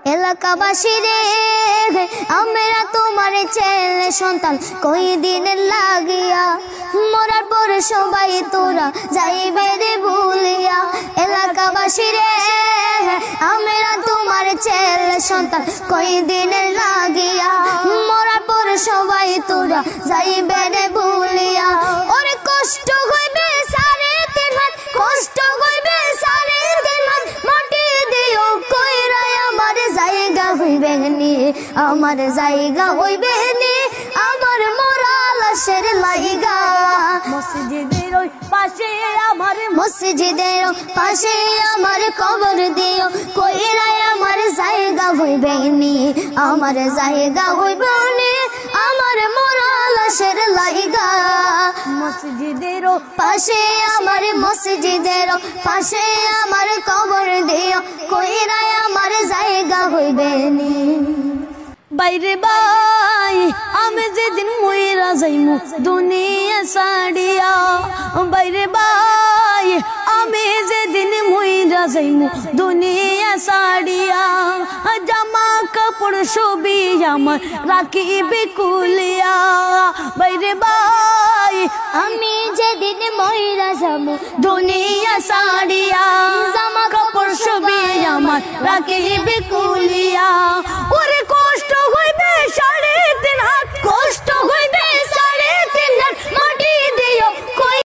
এলাকাবাসী রে আমরা তোমার ছেলে সন্তান কই দিন লাগিয়া মরার পর সবাই তোরা যাইবে রে ভুলিয়া এলাকাবাসী রে আমরা তোমার ছেলে সন্তান কই দিন লাগিয়া মরার পর সবাই তোরা যাইবে রে ভুলিয়া ওরে কষ্ট হইবে সারে তিন হাত কষ্ট হইবে সারে তিন হাত মাটি দিও কইরা আমার জায়গা হইবে নি আমার জায়গা হইবে নি আমার মরা লাশের লাইগা মসজিদের ওই পাশে আমার মসজিদের পাশে আমার কবর দিও কইরা আমার জায়গা হইবে নি আমার জায়গা হইবে নি আমার মরা লাশের লাইগা মসজিদের পাশে আমার মসজিদের পাশে আমার কবর দিও কইরা আমার জায়গা হইবে নি বাইরে বাই আমি যেদিন মইরা যাইমু দুনিয়া ছাড়িয়া বাইরে বাই আমি যেদিন মইরা যাইমু দুনিয়া ছাড়িয়া জামা কাপড় সবই আমার রাখিবে কুলিয়া বাইরে বাই আমি যেদিন মইরা যাবো দুনিয়া ছাড়িয়া জামা কাপড় সবই আমার রাখিবে কুলিয়া